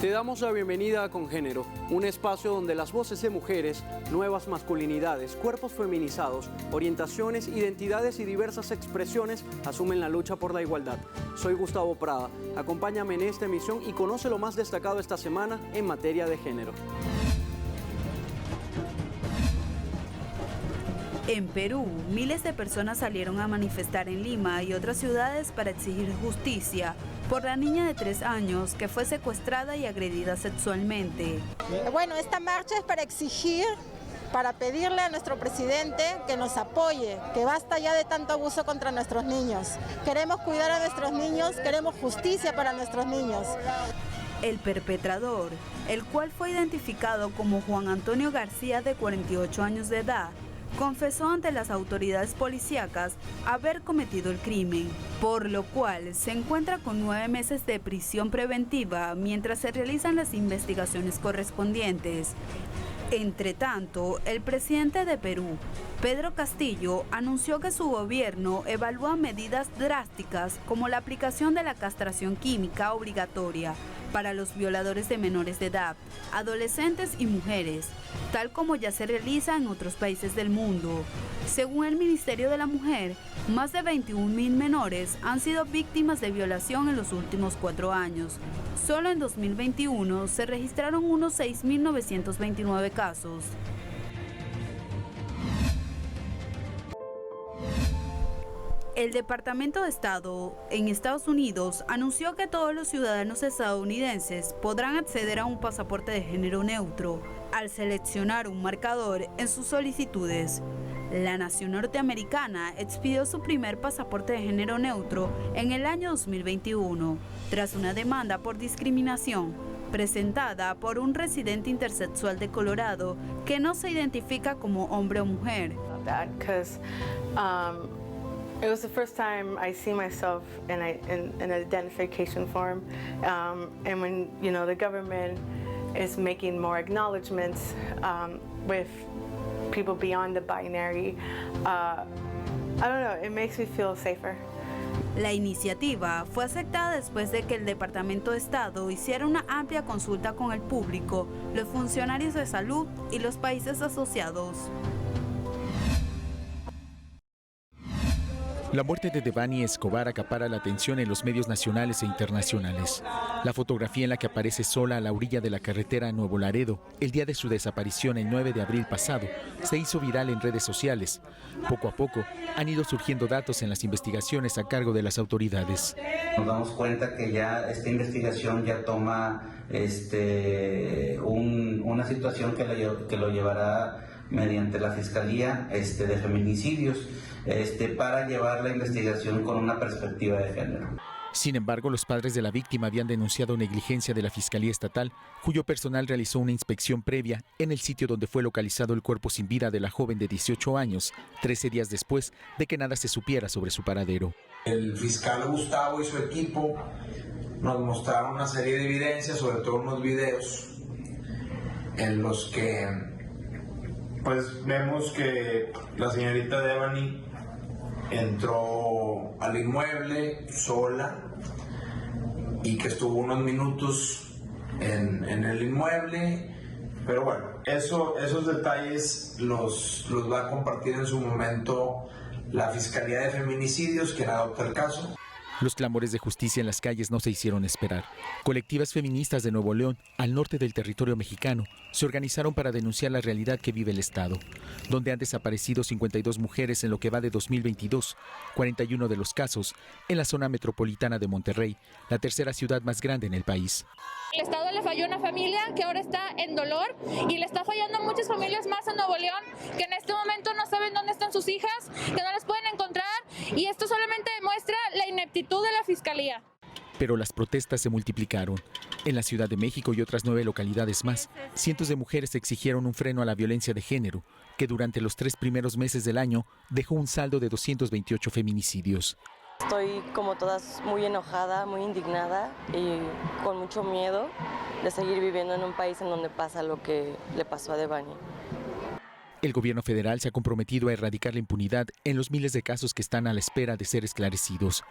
Te damos la bienvenida a Congénero, un espacio donde las voces de mujeres, nuevas masculinidades, cuerpos feminizados, orientaciones, identidades y diversas expresiones asumen la lucha por la igualdad. Soy Gustavo Prada, acompáñame en esta emisión y conoce lo más destacado esta semana en materia de género. En Perú, miles de personas salieron a manifestar en Lima y otras ciudades para exigir justicia por la niña de 3 años que fue secuestrada y agredida sexualmente. Bueno, esta marcha es para exigir, para pedirle a nuestro presidente que nos apoye, que basta ya de tanto abuso contra nuestros niños. Queremos cuidar a nuestros niños, queremos justicia para nuestros niños. El perpetrador, el cual fue identificado como Juan Antonio García, de 48 años de edad, confesó ante las autoridades policíacas haber cometido el crimen, por lo cual se encuentra con 9 meses de prisión preventiva mientras se realizan las investigaciones correspondientes. Entre tanto, el presidente de Perú, Pedro Castillo, anunció que su gobierno evalúa medidas drásticas como la aplicación de la castración química obligatoria para los violadores de menores de edad, adolescentes y mujeres, tal como ya se realiza en otros países del mundo. Según el Ministerio de la Mujer, más de 21.000 menores han sido víctimas de violación en los últimos 4 años. Solo en 2021 se registraron unos 6.929 casos. El Departamento de Estado en Estados Unidos anunció que todos los ciudadanos estadounidenses podrán acceder a un pasaporte de género neutro al seleccionar un marcador en sus solicitudes. La nación norteamericana expidió su primer pasaporte de género neutro en el año 2021, tras una demanda por discriminación presentada por un residente intersexual de Colorado que no se identifica como hombre o mujer. It was the first time I see myself in an identification form, and when the government is making more acknowledgments with people beyond the binary, I don't know, it makes me feel safer. La iniciativa fue aceptada después de que el Departamento de Estado hiciera una amplia consulta con el público, los funcionarios de salud y los países asociados. La muerte de Devani Escobar acapara la atención en los medios nacionales e internacionales. La fotografía en la que aparece sola a la orilla de la carretera a Nuevo Laredo, el día de su desaparición el 9 de abril pasado, se hizo viral en redes sociales. Poco a poco han ido surgiendo datos en las investigaciones a cargo de las autoridades. Nos damos cuenta que ya esta investigación ya toma una situación que lo llevará mediante la Fiscalía de Feminicidios para llevar la investigación con una perspectiva de género. Sin embargo, los padres de la víctima habían denunciado negligencia de la Fiscalía Estatal, cuyo personal realizó una inspección previa en el sitio donde fue localizado el cuerpo sin vida de la joven de 18 años, 13 días después de que nada se supiera sobre su paradero. El fiscal Gustavo y su equipo nos mostraron una serie de evidencias, sobre todo unos videos en los que pues vemos que la señorita Devani entró al inmueble sola y que estuvo unos minutos en el inmueble, pero bueno, esos detalles los va a compartir en su momento la Fiscalía de Feminicidios, quien adopta el caso. Los clamores de justicia en las calles no se hicieron esperar. Colectivas feministas de Nuevo León, al norte del territorio mexicano, se organizaron para denunciar la realidad que vive el Estado, donde han desaparecido 52 mujeres en lo que va de 2022, 41 de los casos en la zona metropolitana de Monterrey, la tercera ciudad más grande en el país. El Estado le falló a una familia que ahora está en dolor y le está fallando a muchas familias más en Nuevo León que en este momento no saben dónde están sus hijas, que no las pueden encontrar, y esto solamente demuestra la ineptitud de la Fiscalía. Pero las protestas se multiplicaron. En la Ciudad de México y otras 9 localidades más, cientos de mujeres exigieron un freno a la violencia de género, que durante los 3 primeros meses del año dejó un saldo de 228 feminicidios. Estoy como todas muy enojada, muy indignada y con mucho miedo de seguir viviendo en un país en donde pasa lo que le pasó a Devani. El gobierno federal se ha comprometido a erradicar la impunidad en los miles de casos que están a la espera de ser esclarecidos.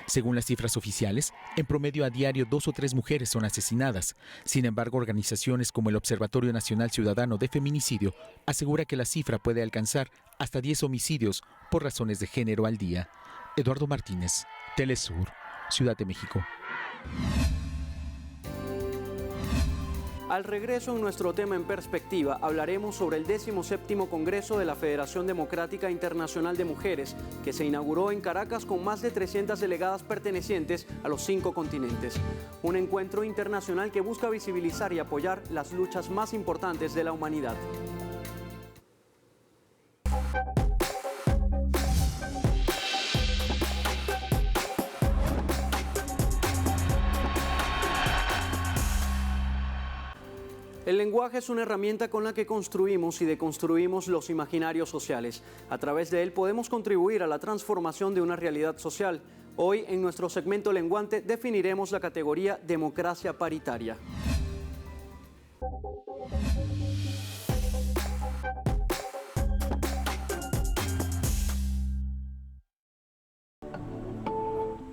Según las cifras oficiales, en promedio a diario 2 o 3 mujeres son asesinadas. Sin embargo, organizaciones como el Observatorio Nacional Ciudadano de Feminicidio asegura que la cifra puede alcanzar hasta 10 homicidios por razones de género al día. Eduardo Martínez, Telesur, Ciudad de México. Al regreso en nuestro tema en perspectiva, hablaremos sobre el 17º Congreso de la Federación Democrática Internacional de Mujeres, que se inauguró en Caracas con más de 300 delegadas pertenecientes a los 5 continentes. Un encuentro internacional que busca visibilizar y apoyar las luchas más importantes de la humanidad. El lenguaje es una herramienta con la que construimos y deconstruimos los imaginarios sociales. A través de él podemos contribuir a la transformación de una realidad social. Hoy, en nuestro segmento Lenguante, definiremos la categoría democracia paritaria.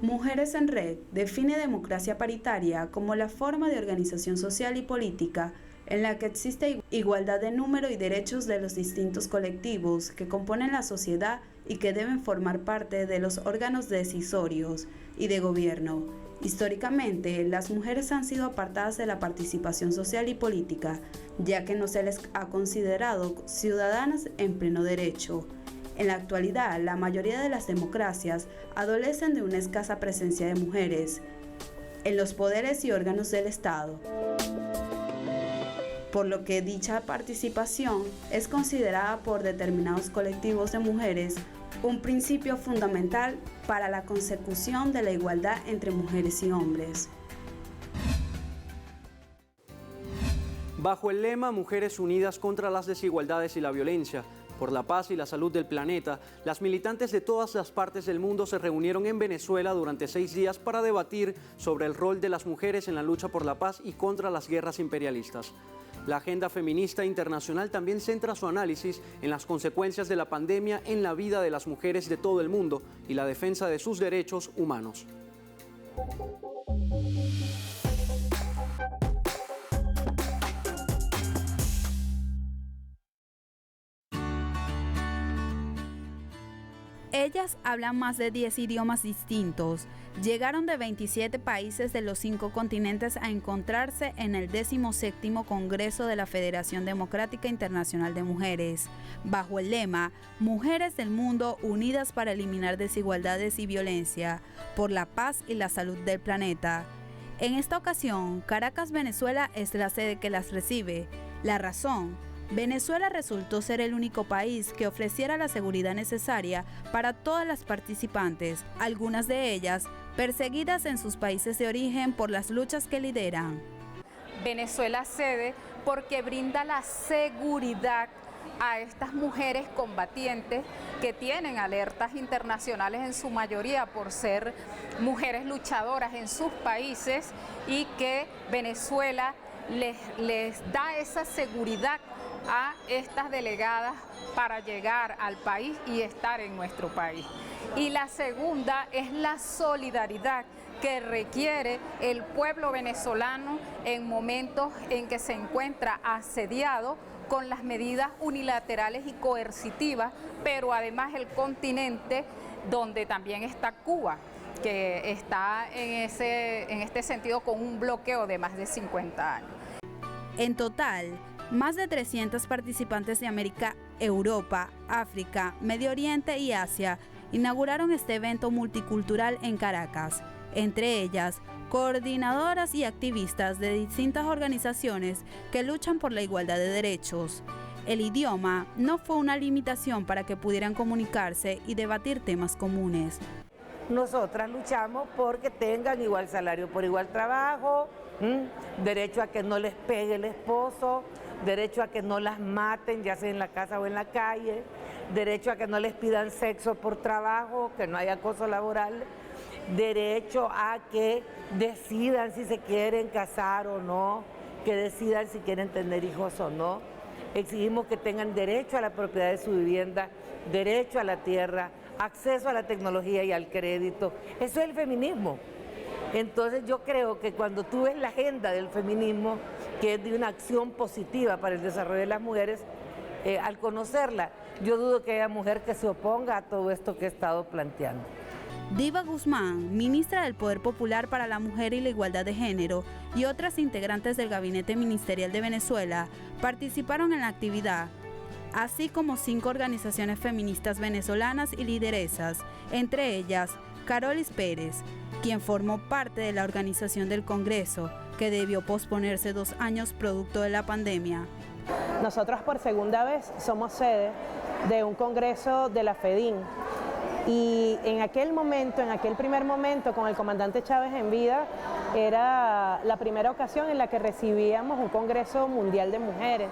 Mujeres en Red define democracia paritaria como la forma de organización social y política en la que existe igualdad de número y derechos de los distintos colectivos que componen la sociedad y que deben formar parte de los órganos decisorios y de gobierno. Históricamente, las mujeres han sido apartadas de la participación social y política, ya que no se les ha considerado ciudadanas en pleno derecho. En la actualidad, la mayoría de las democracias adolecen de una escasa presencia de mujeres en los poderes y órganos del Estado, por lo que dicha participación es considerada por determinados colectivos de mujeres un principio fundamental para la consecución de la igualdad entre mujeres y hombres. Bajo el lema Mujeres Unidas contra las Desigualdades y la Violencia, por la paz y la salud del planeta, las militantes de todas las partes del mundo se reunieron en Venezuela durante 6 días para debatir sobre el rol de las mujeres en la lucha por la paz y contra las guerras imperialistas. La agenda feminista internacional también centra su análisis en las consecuencias de la pandemia en la vida de las mujeres de todo el mundo y la defensa de sus derechos humanos. Ellas hablan más de 10 idiomas distintos. Llegaron de 27 países de los 5 continentes a encontrarse en el 17º Congreso de la Federación Democrática Internacional de Mujeres, bajo el lema Mujeres del Mundo Unidas para Eliminar Desigualdades y Violencia, por la paz y la salud del planeta. En esta ocasión, Caracas, Venezuela, es la sede que las recibe. La razón: Venezuela resultó ser el único país que ofreciera la seguridad necesaria para todas las participantes, algunas de ellas perseguidas en sus países de origen por las luchas que lideran. Venezuela cede porque brinda la seguridad a estas mujeres combatientes que tienen alertas internacionales en su mayoría por ser mujeres luchadoras en sus países, y que Venezuela les da esa seguridad a estas delegadas para llegar al país y estar en nuestro país. Y la segunda es la solidaridad que requiere el pueblo venezolano en momentos en que se encuentra asediado con las medidas unilaterales y coercitivas, pero además el continente donde también está Cuba, que está en este sentido con un bloqueo de más de 50 años. En total, más de 300 participantes de América, Europa, África, Medio Oriente y Asia inauguraron este evento multicultural en Caracas. Entre ellas, coordinadoras y activistas de distintas organizaciones que luchan por la igualdad de derechos. El idioma no fue una limitación para que pudieran comunicarse y debatir temas comunes. Nosotras luchamos porque tengan igual salario por igual trabajo, derecho a que no les pegue el esposo, derecho a que no las maten, ya sea en la casa o en la calle, derecho a que no les pidan sexo por trabajo, que no haya acoso laboral, derecho a que decidan si se quieren casar o no, que decidan si quieren tener hijos o no. exigimos que tengan derecho a la propiedad de su vivienda, derecho a la tierra, acceso a la tecnología y al crédito. Eso es el feminismo. Entonces yo creo que cuando tú ves la agenda del feminismo, que es de una acción positiva para el desarrollo de las mujeres, al conocerla, yo dudo que haya mujer que se oponga a todo esto que he estado planteando. Diva Guzmán, ministra del Poder Popular para la Mujer y la Igualdad de Género, y otras integrantes del Gabinete Ministerial de Venezuela participaron en la actividad, así como 5 organizaciones feministas venezolanas y lideresas, entre ellas Carolis Pérez, quien formó parte de la organización del Congreso, que debió posponerse 2 años producto de la pandemia. Nosotros por segunda vez somos sede de un congreso de la FEDIN. Y en aquel primer momento, con el comandante Chávez en vida, era la primera ocasión en la que recibíamos un Congreso Mundial de Mujeres.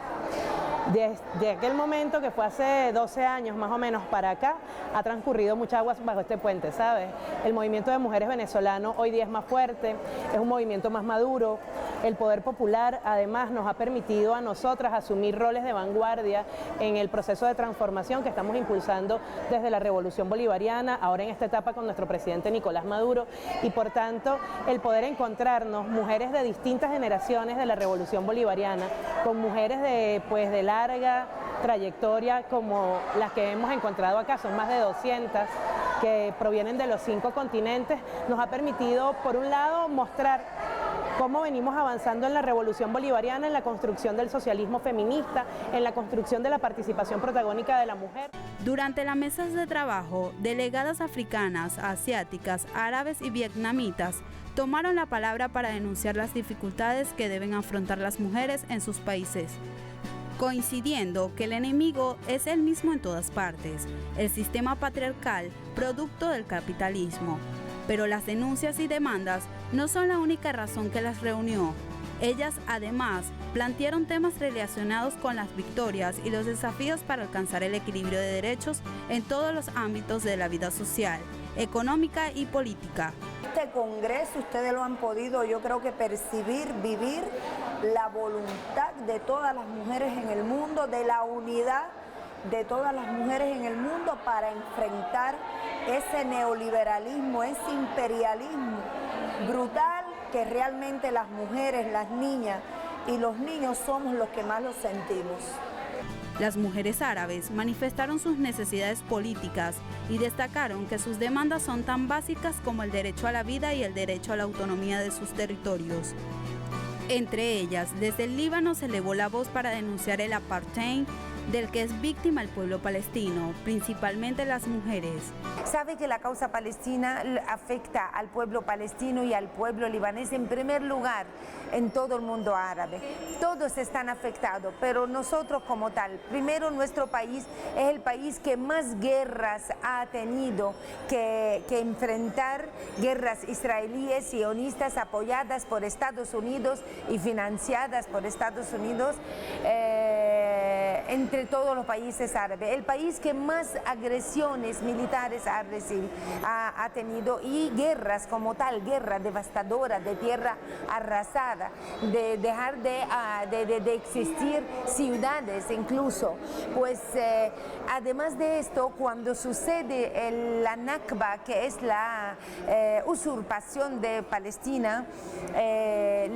De aquel momento, que fue hace 12 años más o menos para acá, ha transcurrido mucha agua bajo este puente, ¿sabes? El movimiento de mujeres venezolano hoy día es más fuerte, es un movimiento más maduro. El poder popular además nos ha permitido a nosotras asumir roles de vanguardia en el proceso de transformación que estamos impulsando desde la Revolución Bolivariana, ahora en esta etapa con nuestro presidente Nicolás Maduro, y por tanto el poder encontrarnos mujeres de distintas generaciones de la Revolución Bolivariana, con mujeres de larga trayectoria como las que hemos encontrado acá, son más de 200 que provienen de los 5 continentes, nos ha permitido por un lado mostrar cómo venimos avanzando en la Revolución Bolivariana, en la construcción del socialismo feminista, en la construcción de la participación protagónica de la mujer. Durante las mesas de trabajo, delegadas africanas, asiáticas, árabes y vietnamitas tomaron la palabra para denunciar las dificultades que deben afrontar las mujeres en sus países, coincidiendo que el enemigo es el mismo en todas partes, el sistema patriarcal producto del capitalismo. Pero las denuncias y demandas no son la única razón que las reunió. Ellas además plantearon temas relacionados con las victorias y los desafíos para alcanzar el equilibrio de derechos en todos los ámbitos de la vida social, económica y política. Este congreso ustedes lo han podido, yo creo que percibir, vivir la voluntad de todas las mujeres en el mundo, de la unidad de todas las mujeres en el mundo para enfrentar ese neoliberalismo, ese imperialismo brutal que realmente las mujeres, las niñas y los niños somos los que más lo sentimos. Las mujeres árabes manifestaron sus necesidades políticas y destacaron que sus demandas son tan básicas como el derecho a la vida y el derecho a la autonomía de sus territorios. Entre ellas, desde el Líbano se elevó la voz para denunciar el apartheid del que es víctima el pueblo palestino, principalmente las mujeres. Sabe que la causa palestina afecta al pueblo palestino y al pueblo libanés en primer lugar en todo el mundo árabe. Todos están afectados, pero nosotros como tal, primero nuestro país es el país que más guerras ha tenido que enfrentar, guerras israelíes, sionistas apoyadas por Estados Unidos y financiadas por Estados Unidos. Entre todos los países árabes, el país que más agresiones militares ha tenido y guerras como tal, guerra devastadora de tierra arrasada, de dejar de existir ciudades incluso. Pues además de esto, cuando sucede la Nakba, que es la usurpación de Palestina,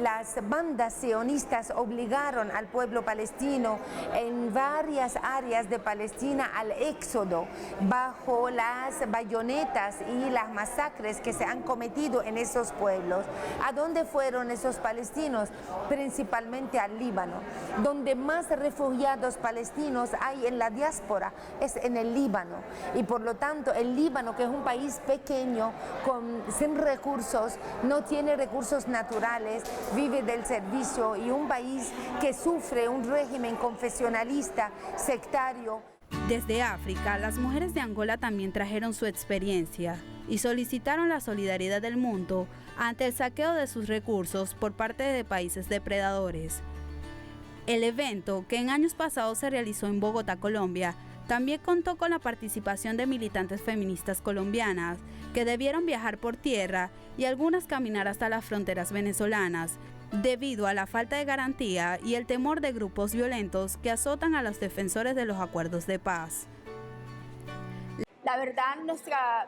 las bandas sionistas obligaron al pueblo palestino en varias áreas de Palestina al éxodo bajo las bayonetas y las masacres que se han cometido en esos pueblos. ¿A dónde fueron esos palestinos? Principalmente al Líbano. Donde más refugiados palestinos hay en la diáspora es en el Líbano. Y por lo tanto el Líbano, que es un país pequeño, sin recursos, no tiene recursos naturales, vive del servicio, y un país que sufre un régimen confesionalista, sectario. Desde África, las mujeres de Angola también trajeron su experiencia y solicitaron la solidaridad del mundo ante el saqueo de sus recursos por parte de países depredadores. El evento, que en años pasados se realizó en Bogotá, Colombia, también contó con la participación de militantes feministas colombianas que debieron viajar por tierra y algunas caminar hasta las fronteras venezolanas debido a la falta de garantía y el temor de grupos violentos que azotan a los defensores de los acuerdos de paz. La verdad,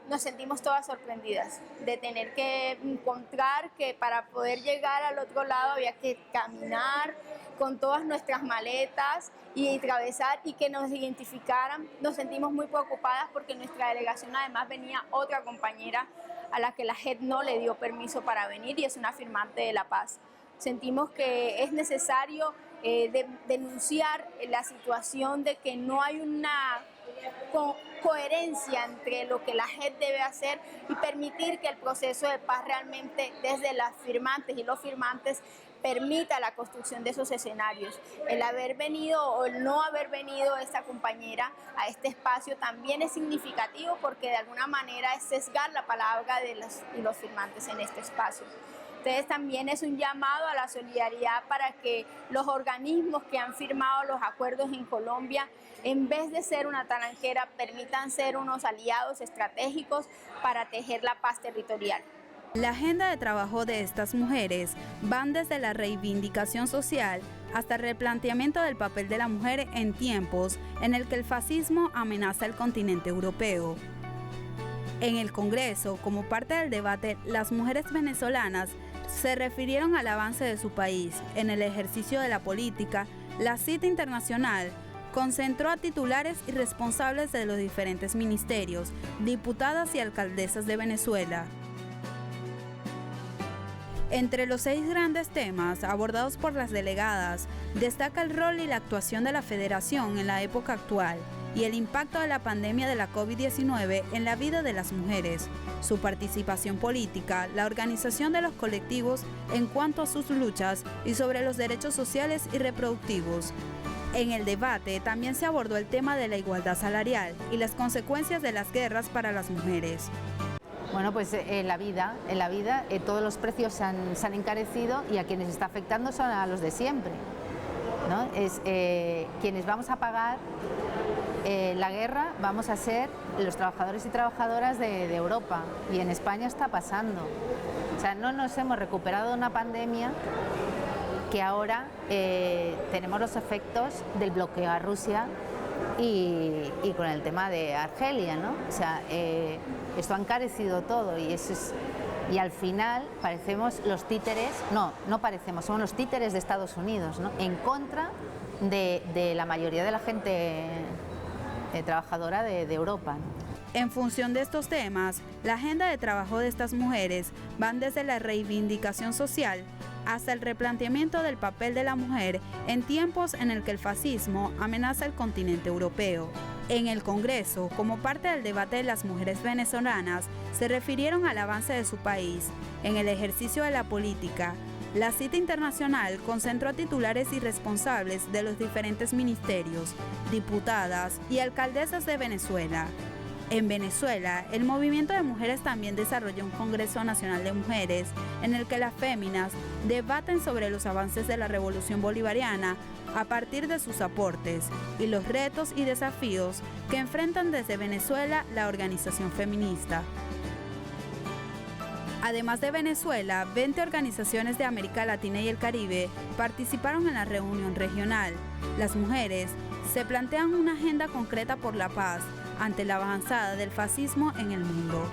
nos sentimos todas sorprendidas de tener que encontrar que para poder llegar al otro lado había que caminar con todas nuestras maletas y atravesar y que nos identificaran. Nos sentimos muy preocupadas porque en nuestra delegación además venía otra compañera a la que la JEP no le dio permiso para venir y es una firmante de la paz. Sentimos que es necesario denunciar la situación de que no hay una coherencia entre lo que la JEP debe hacer y permitir que el proceso de paz realmente desde las firmantes y los firmantes permita la construcción de esos escenarios. El haber venido o el no haber venido esta compañera a este espacio también es significativo porque de alguna manera es sesgar la palabra de los firmantes en este espacio. Entonces también es un llamado a la solidaridad para que los organismos que han firmado los acuerdos en Colombia, en vez de ser una talanquera, permitan ser unos aliados estratégicos para tejer la paz territorial. La agenda de trabajo de estas mujeres van desde la reivindicación social hasta el replanteamiento del papel de la mujer en tiempos en el que el fascismo amenaza el continente europeo. En el Congreso, como parte del debate, las mujeres venezolanas se refirieron al avance de su país en el ejercicio de la política. La cita internacional concentró a titulares y responsables de los diferentes ministerios, diputadas y alcaldesas de Venezuela. Entre los 6 grandes temas abordados por las delegadas, destaca el rol y la actuación de la Federación en la época actual y el impacto de la pandemia de la COVID-19 en la vida de las mujeres, su participación política, la organización de los colectivos en cuanto a sus luchas y sobre los derechos sociales y reproductivos. En el debate también se abordó el tema de la igualdad salarial y las consecuencias de las guerras para las mujeres. Bueno, pues en la vida todos los precios se han encarecido y a quienes está afectando son a los de siempre, ¿no? Quienes vamos a pagar la guerra vamos a ser los trabajadores y trabajadoras de Europa y en España está pasando. O sea, no nos hemos recuperado de una pandemia que ahora tenemos los efectos del bloqueo a Rusia y con el tema de Argelia, ¿no? O sea, esto ha encarecido todo y al final parecemos los títeres, no parecemos, somos los títeres de Estados Unidos, ¿no? En contra de la mayoría de la gente trabajadora de Europa, ¿no? En función de estos temas, la agenda de trabajo de estas mujeres van desde la reivindicación social hasta el replanteamiento del papel de la mujer en tiempos en el que el fascismo amenaza el continente europeo. En el Congreso, como parte del debate de las mujeres venezolanas, se refirieron al avance de su país en el ejercicio de la política. La cita internacional concentró a titulares y responsables de los diferentes ministerios, diputadas y alcaldesas de Venezuela. En Venezuela, el movimiento de mujeres también desarrolló un Congreso Nacional de Mujeres en el que las féminas debaten sobre los avances de la Revolución Bolivariana a partir de sus aportes y los retos y desafíos que enfrentan desde Venezuela la organización feminista. Además de Venezuela, 20 organizaciones de América Latina y el Caribe participaron en la reunión regional. Las mujeres se plantean una agenda concreta por la paz ante la avanzada del fascismo en el mundo.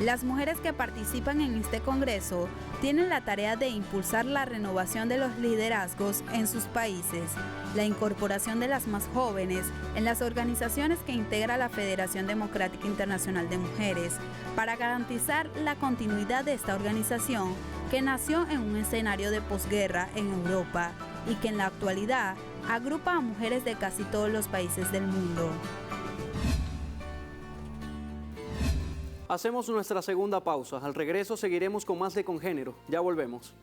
Las mujeres que participan en este congreso tienen la tarea de impulsar la renovación de los liderazgos en sus países, la incorporación de las más jóvenes en las organizaciones que integra la Federación Democrática Internacional de Mujeres, para garantizar la continuidad de esta organización que nació en un escenario de posguerra en Europa y que en la actualidad agrupa a mujeres de casi todos los países del mundo. Hacemos nuestra segunda pausa. Al regreso seguiremos con más de Congénero. Ya volvemos.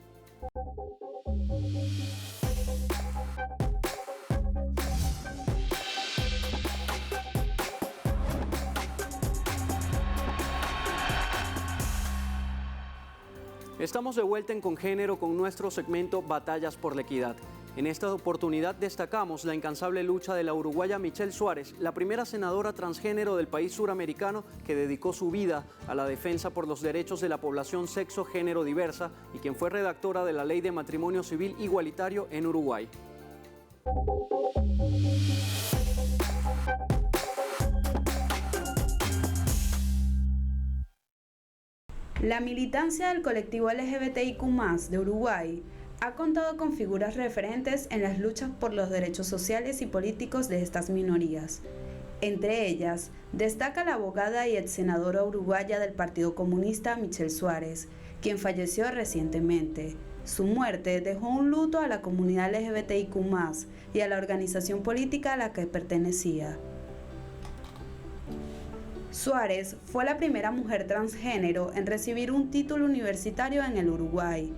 Estamos de vuelta en Congénero con nuestro segmento Batallas por la Equidad. En esta oportunidad destacamos la incansable lucha de la uruguaya Michelle Suárez, la primera senadora transgénero del país suramericano que dedicó su vida a la defensa por los derechos de la población sexo-género diversa y quien fue redactora de la Ley de Matrimonio Civil Igualitario en Uruguay. La militancia del colectivo LGBTIQ+ de Uruguay ha contado con figuras referentes en las luchas por los derechos sociales y políticos de estas minorías. Entre ellas, destaca la abogada y ex senadora uruguaya del Partido Comunista Michelle Suárez, quien falleció recientemente. Su muerte dejó un luto a la comunidad LGBTIQ+ y a la organización política a la que pertenecía. Suárez fue la primera mujer transgénero en recibir un título universitario en el Uruguay.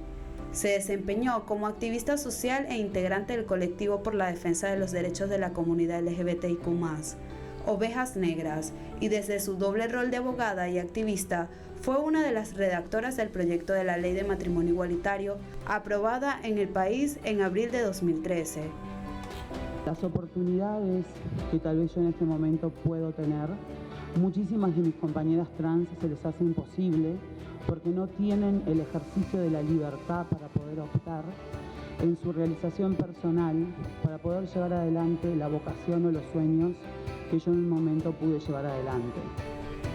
Se desempeñó como activista social e integrante del colectivo por la defensa de los derechos de la comunidad LGBTIQ+, Ovejas Negras, y desde su doble rol de abogada y activista, fue una de las redactoras del proyecto de la Ley de Matrimonio Igualitario, aprobada en el país en abril de 2013. Las oportunidades que tal vez yo en este momento puedo tener, muchísimas de mis compañeras trans se les hace imposible porque no tienen el ejercicio de la libertad para poder optar en su realización personal, para poder llevar adelante la vocación o los sueños que yo en un momento pude llevar adelante.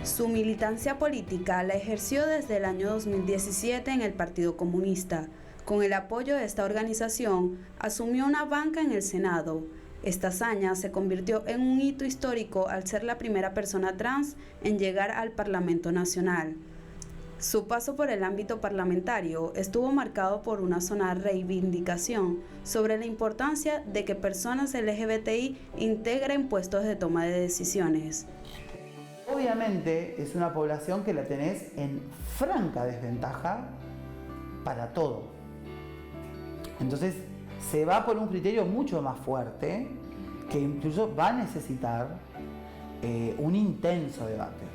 Su militancia política la ejerció desde el año 2017 en el Partido Comunista. Con el apoyo de esta organización, asumió una banca en el Senado. Esta hazaña se convirtió en un hito histórico al ser la primera persona trans en llegar al Parlamento Nacional. Su paso por el ámbito parlamentario estuvo marcado por una sonada reivindicación sobre la importancia de que personas LGBTI integren puestos de toma de decisiones. Obviamente es una población que la tenés en franca desventaja para todo. Entonces se va por un criterio mucho más fuerte que incluso va a necesitar un intenso debate.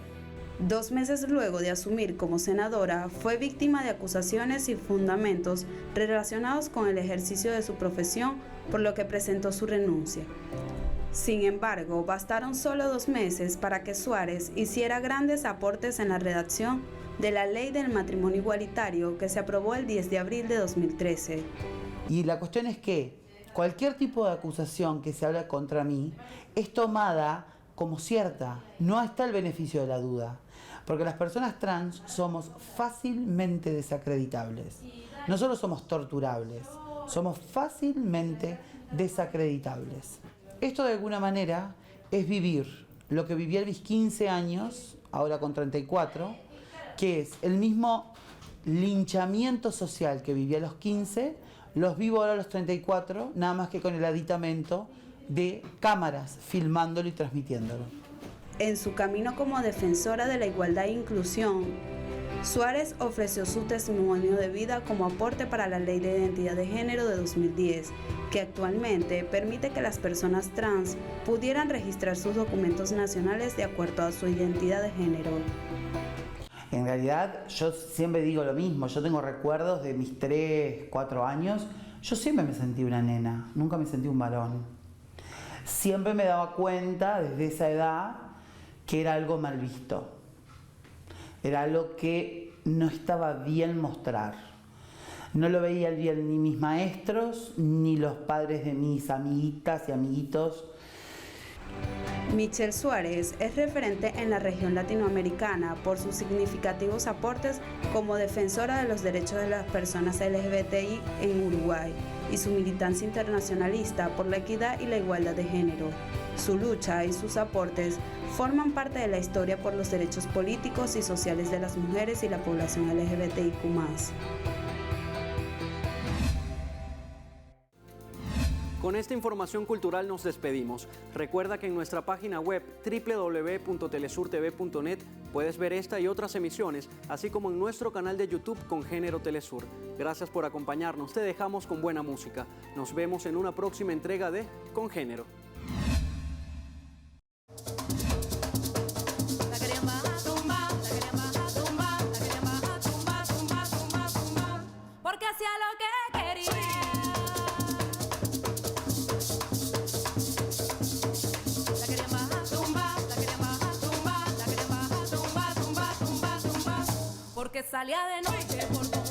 2 meses luego de asumir como senadora, fue víctima de acusaciones sin fundamentos relacionados con el ejercicio de su profesión, por lo que presentó su renuncia. Sin embargo, bastaron solo 2 meses para que Suárez hiciera grandes aportes en la redacción de la Ley del Matrimonio Igualitario que se aprobó el 10 de abril de 2013. Y la cuestión es que cualquier tipo de acusación que se habla contra mí es tomada como cierta, no está el beneficio de la duda, porque las personas trans somos fácilmente desacreditables. No solo somos torturables, somos fácilmente desacreditables. Esto de alguna manera es vivir lo que viví a mis 15 años, ahora con 34, que es el mismo linchamiento social que viví a los 15, los vivo ahora a los 34, nada más que con el aditamento de cámaras filmándolo y transmitiéndolo. En su camino como defensora de la igualdad e inclusión, Suárez ofreció su testimonio de vida como aporte para la Ley de Identidad de Género de 2010, que actualmente permite que las personas trans pudieran registrar sus documentos nacionales de acuerdo a su identidad de género. En realidad, yo siempre digo lo mismo, yo tengo recuerdos de mis 3, 4 años, yo siempre me sentí una nena, nunca me sentí un varón. Siempre me daba cuenta desde esa edad que era algo mal visto. Era algo que no estaba bien mostrar. No lo veían bien ni mis maestros, ni los padres de mis amiguitas y amiguitos. Michelle Suárez es referente en la región latinoamericana por sus significativos aportes como defensora de los derechos de las personas LGBTI en Uruguay y su militancia internacionalista por la equidad y la igualdad de género. Su lucha y sus aportes forman parte de la historia por los derechos políticos y sociales de las mujeres y la población LGBTIQ+. Con esta información cultural nos despedimos. Recuerda que en nuestra página web www.telesurtv.net puedes ver esta y otras emisiones, así como en nuestro canal de YouTube Congénero Telesur. Gracias por acompañarnos, te dejamos con buena música. Nos vemos en una próxima entrega de Congénero. Porque hacía lo que quería. salía de noche por